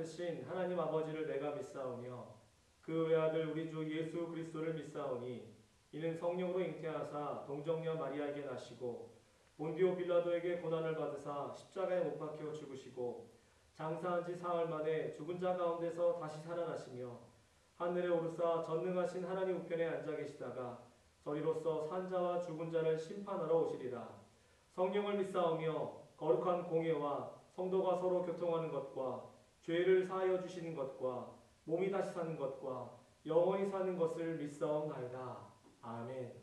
만드신 하나님 아버지를 내가 믿사오며 그 외아들 우리 주 예수 그리스도를 믿사오니 이는 성령으로 잉태하사 동정녀 마리아에게 나시고 본디오 빌라도에게 고난을 받으사 십자가에 못 박혀 죽으시고 장사한 지 사흘 만에 죽은 자 가운데서 다시 살아나시며 하늘에 오르사 전능하신 하나님 우편에 앉아 계시다가 저리로서 산자와 죽은 자를 심판하러 오시리라. 성령을 믿사오며 거룩한 공예와 성도가 서로 교통하는 것과 죄를 사하여 주시는 것과 몸이 다시 사는 것과 영원히 사는 것을 믿사옵나이다. 아멘.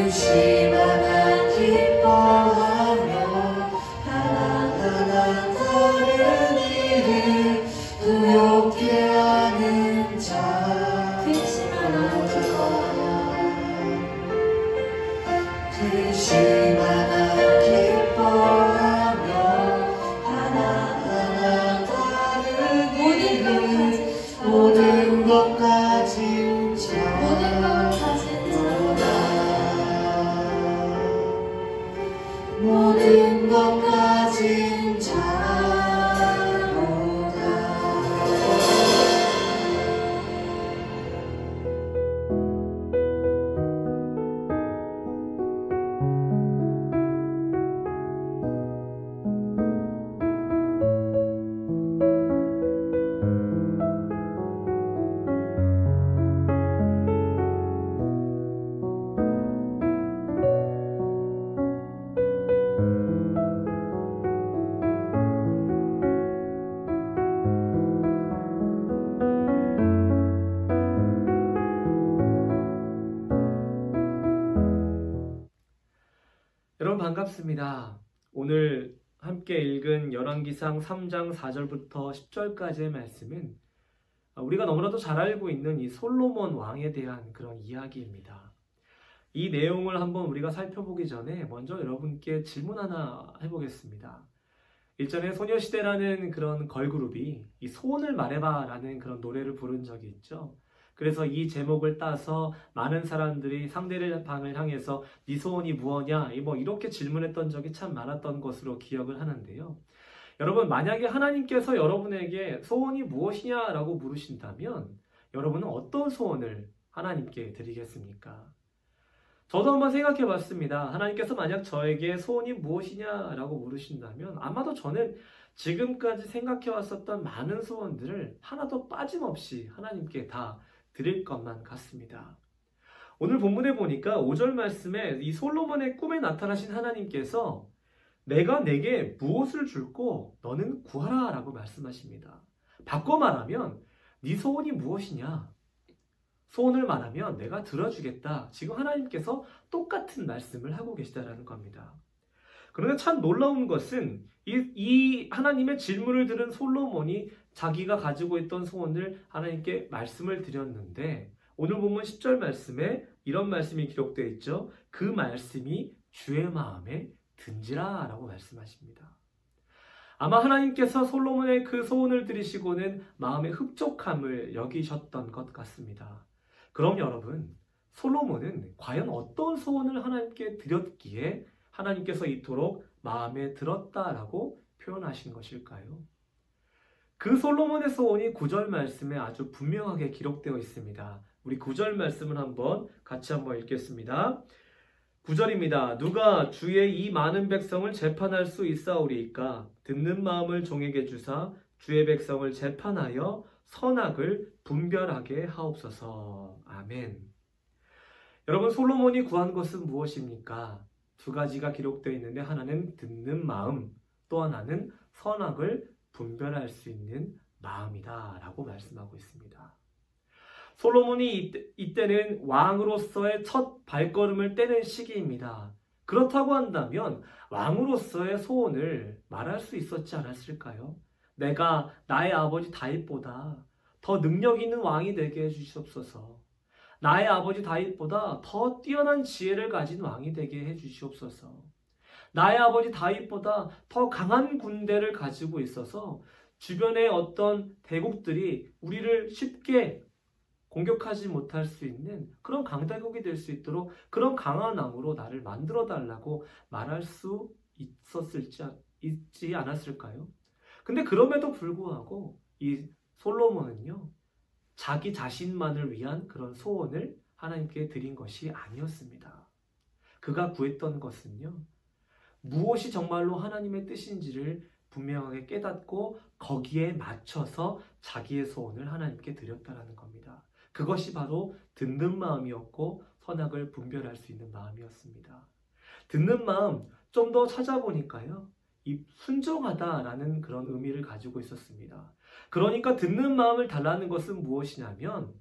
그시마가 기뻐하며 하나하나 다른 일을 부욕해 하는 자 그시마가 기뻐하며 그시마가 기뻐하며 하나하나 다른 일을 모든 것 가진 자 모든 것 가진 자로다. 여러분 반갑습니다. 오늘 함께 읽은 열왕기상 3장 4절부터 10절까지의 말씀은 우리가 너무나도 잘 알고 있는 이 솔로몬 왕에 대한 그런 이야기입니다. 이 내용을 한번 우리가 살펴보기 전에 먼저 여러분께 질문 하나 해보겠습니다. 일전에 소녀시대라는 그런 걸그룹이 이 소원을 말해봐 라는 그런 노래를 부른 적이 있죠. 그래서 이 제목을 따서 많은 사람들이 상대방을 향해서 네 소원이 무엇냐 이렇게 질문했던 적이 참 많았던 것으로 기억을 하는데요. 여러분 만약에 하나님께서 여러분에게 소원이 무엇이냐라고 물으신다면 여러분은 어떤 소원을 하나님께 드리겠습니까? 저도 한번 생각해 봤습니다. 하나님께서 만약 저에게 소원이 무엇이냐라고 물으신다면 아마도 저는 지금까지 생각해 왔었던 많은 소원들을 하나도 빠짐없이 하나님께 다 드릴 것만 같습니다. 오늘 본문에 보니까 5절 말씀에 이 솔로몬의 꿈에 나타나신 하나님께서 내가 내게 무엇을 줄고 너는 구하라 라고 말씀하십니다. 바꿔 말하면 네 소원이 무엇이냐? 소원을 말하면 내가 들어주겠다. 지금 하나님께서 똑같은 말씀을 하고 계시다라는 겁니다. 그런데 참 놀라운 것은 이 하나님의 질문을 들은 솔로몬이 자기가 가지고 있던 소원을 하나님께 말씀을 드렸는데 오늘 보면 10절 말씀에 이런 말씀이 기록되어 있죠. 그 말씀이 주의 마음에 든지라 라고 말씀하십니다. 아마 하나님께서 솔로몬의 그 소원을 들으시고는 마음의 흡족함을 여기셨던 것 같습니다. 그럼 여러분, 솔로몬은 과연 어떤 소원을 하나님께 드렸기에 하나님께서 이토록 마음에 들었다라고 표현하신 것일까요? 그 솔로몬의 소원이 9절 말씀에 아주 분명하게 기록되어 있습니다. 우리 9절 말씀을 같이 한번 읽겠습니다. 9절입니다. 누가 주의 이 많은 백성을 재판할 수 있사오리이까? 듣는 마음을 종에게 주사 주의 백성을 재판하여 선악을 분별하게 하옵소서. 아멘. 여러분, 솔로몬이 구한 것은 무엇입니까? 두 가지가 기록되어 있는데 하나는 듣는 마음, 또 하나는 선악을 분별할 수 있는 마음이다 라고 말씀하고 있습니다. 솔로몬이 이때는 왕으로서의 첫 발걸음을 떼는 시기입니다. 그렇다고 한다면 왕으로서의 소원을 말할 수 있었지 않았을까요? 내가 나의 아버지 다윗보다 더 능력 있는 왕이 되게 해주시옵소서. 나의 아버지 다윗보다 더 뛰어난 지혜를 가진 왕이 되게 해주시옵소서. 나의 아버지 다윗보다 더 강한 군대를 가지고 있어서 주변의 어떤 대국들이 우리를 쉽게 공격하지 못할 수 있는 그런 강대국이 될 수 있도록 그런 강한 왕으로 나를 만들어 달라고 말할 수 있지 않았을까요? 근데 그럼에도 불구하고 이 솔로몬은요, 자기 자신만을 위한 그런 소원을 하나님께 드린 것이 아니었습니다. 그가 구했던 것은요, 무엇이 정말로 하나님의 뜻인지를 분명하게 깨닫고 거기에 맞춰서 자기의 소원을 하나님께 드렸다라는 겁니다. 그것이 바로 듣는 마음이었고 선악을 분별할 수 있는 마음이었습니다. 듣는 마음 좀 더 찾아보니까요, 이 순종하다라는 그런 의미를 가지고 있었습니다. 그러니까 듣는 마음을 달라는 것은 무엇이냐면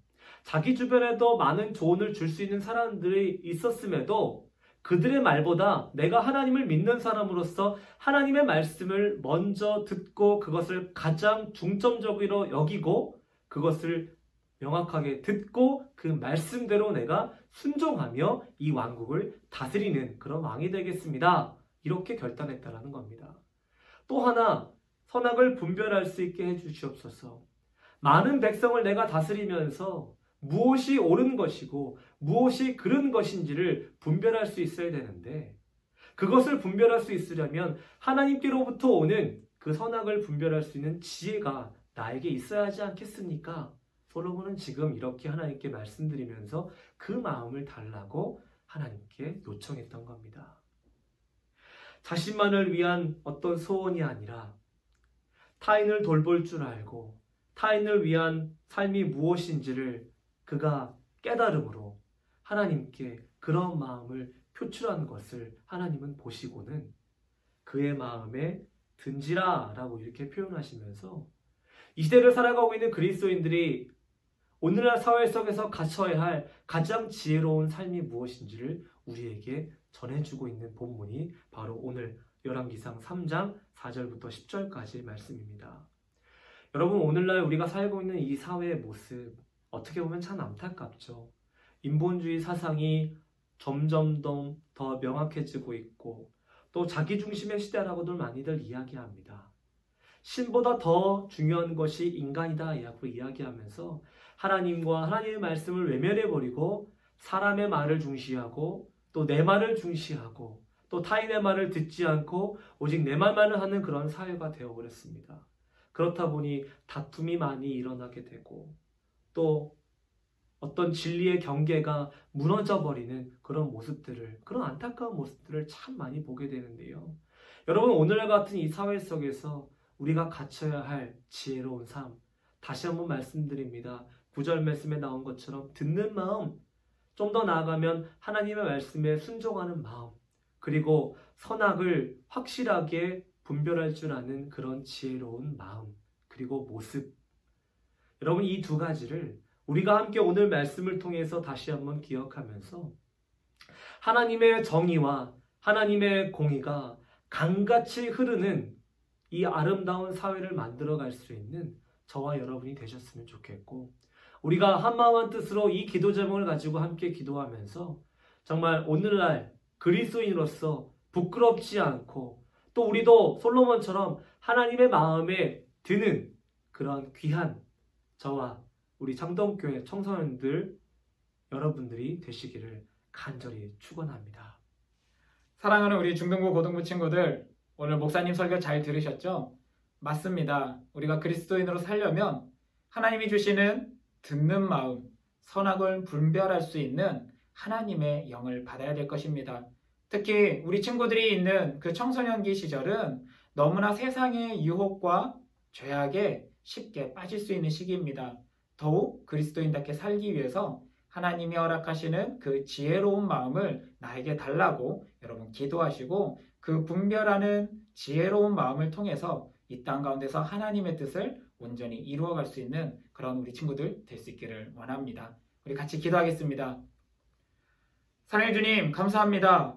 자기 주변에도 많은 조언을 줄 수 있는 사람들이 있었음에도 그들의 말보다 내가 하나님을 믿는 사람으로서 하나님의 말씀을 먼저 듣고 그것을 가장 중점적으로 여기고 그것을 명확하게 듣고 그 말씀대로 내가 순종하며 이 왕국을 다스리는 그런 왕이 되겠습니다. 이렇게 결단했다라는 겁니다. 또 하나 선악을 분별할 수 있게 해주시옵소서. 많은 백성을 내가 다스리면서 무엇이 옳은 것이고 무엇이 그른 것인지를 분별할 수 있어야 되는데 그것을 분별할 수 있으려면 하나님께로부터 오는 그 선악을 분별할 수 있는 지혜가 나에게 있어야 하지 않겠습니까? 솔로몬은 지금 이렇게 하나님께 말씀드리면서 그 마음을 달라고 하나님께 요청했던 겁니다. 자신만을 위한 어떤 소원이 아니라 타인을 돌볼 줄 알고 타인을 위한 삶이 무엇인지를 그가 깨달음으로 하나님께 그런 마음을 표출하는 것을 하나님은 보시고는 그의 마음에 든지라 라고 이렇게 표현하시면서 이 시대를 살아가고 있는 그리스도인들이 오늘날 사회 속에서 갖춰야 할 가장 지혜로운 삶이 무엇인지를 우리에게 전해주고 있는 본문이 바로 오늘 열왕기상 3장 4절부터 10절까지의 말씀입니다. 여러분, 오늘날 우리가 살고 있는 이 사회의 모습 어떻게 보면 참 안타깝죠. 인본주의 사상이 점점 더 명확해지고 있고 또 자기중심의 시대라고들 많이들 이야기합니다. 신보다 더 중요한 것이 인간이다 라고 이야기하면서 하나님과 하나님의 말씀을 외면해버리고 사람의 말을 중시하고 또 내 말을 중시하고 또 타인의 말을 듣지 않고 오직 내 말만을 하는 그런 사회가 되어버렸습니다. 그렇다 보니 다툼이 많이 일어나게 되고 또 어떤 진리의 경계가 무너져버리는 그런 모습들을, 그런 안타까운 모습들을 참 많이 보게 되는데요. 여러분, 오늘날 같은 이 사회 속에서 우리가 갖춰야 할 지혜로운 삶, 다시 한번 말씀드립니다. 9절 말씀에 나온 것처럼 듣는 마음, 좀 더 나아가면 하나님의 말씀에 순종하는 마음, 그리고 선악을 확실하게 분별할 줄 아는 그런 지혜로운 마음, 그리고 모습. 여러분, 이 두 가지를 우리가 함께 오늘 말씀을 통해서 다시 한번 기억하면서 하나님의 정의와 하나님의 공의가 강같이 흐르는 이 아름다운 사회를 만들어갈 수 있는 저와 여러분이 되셨으면 좋겠고, 우리가 한마음 한뜻으로 이 기도 제목을 가지고 함께 기도하면서 정말 오늘날 그리스도인으로서 부끄럽지 않고 또 우리도 솔로몬처럼 하나님의 마음에 드는 그런 귀한 저와 우리 창동교회 청소년들 여러분들이 되시기를 간절히 축원합니다. 사랑하는 우리 중등부 고등부 친구들, 오늘 목사님 설교 잘 들으셨죠? 맞습니다. 우리가 그리스도인으로 살려면 하나님이 주시는 듣는 마음, 선악을 분별할 수 있는 하나님의 영을 받아야 될 것입니다. 특히 우리 친구들이 있는 그 청소년기 시절은 너무나 세상의 유혹과 죄악에 쉽게 빠질 수 있는 시기입니다. 더욱 그리스도인답게 살기 위해서 하나님이 허락하시는 그 지혜로운 마음을 나에게 달라고 여러분 기도하시고 그 분별하는 지혜로운 마음을 통해서 이 땅 가운데서 하나님의 뜻을 온전히 이루어갈 수 있는 그런 우리 친구들 될 수 있기를 원합니다. 우리 같이 기도하겠습니다. 사랑해 주님, 감사합니다.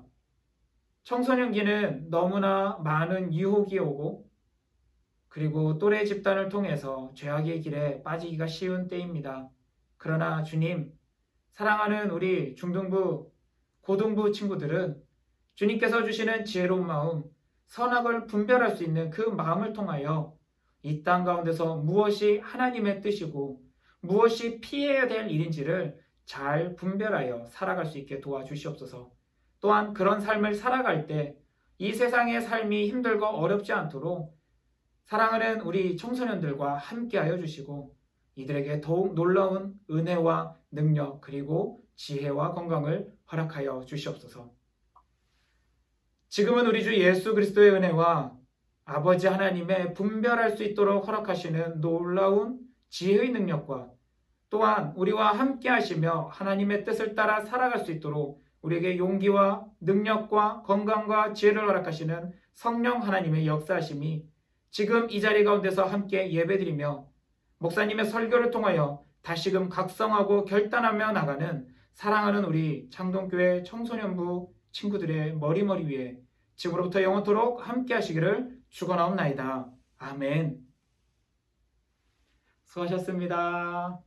청소년기는 너무나 많은 유혹이 오고 그리고 또래 집단을 통해서 죄악의 길에 빠지기가 쉬운 때입니다. 그러나 주님, 사랑하는 우리 중등부, 고등부 친구들은 주님께서 주시는 지혜로운 마음, 선악을 분별할 수 있는 그 마음을 통하여 이 땅 가운데서 무엇이 하나님의 뜻이고 무엇이 피해야 될 일인지를 잘 분별하여 살아갈 수 있게 도와주시옵소서. 또한 그런 삶을 살아갈 때 이 세상의 삶이 힘들고 어렵지 않도록 사랑하는 우리 청소년들과 함께하여 주시고 이들에게 더욱 놀라운 은혜와 능력 그리고 지혜와 건강을 허락하여 주시옵소서. 지금은 우리 주 예수 그리스도의 은혜와 아버지 하나님의 분별할 수 있도록 허락하시는 놀라운 지혜의 능력과 또한 우리와 함께 하시며 하나님의 뜻을 따라 살아갈 수 있도록 우리에게 용기와 능력과 건강과 지혜를 허락하시는 성령 하나님의 역사하심이 지금 이 자리 가운데서 함께 예배드리며 목사님의 설교를 통하여 다시금 각성하고 결단하며 나가는 사랑하는 우리 창동교회 청소년부 친구들의 머리 위에 지금으로부터 영원토록 함께 하시기를 축원하옵나이다. 아멘. 수고하셨습니다.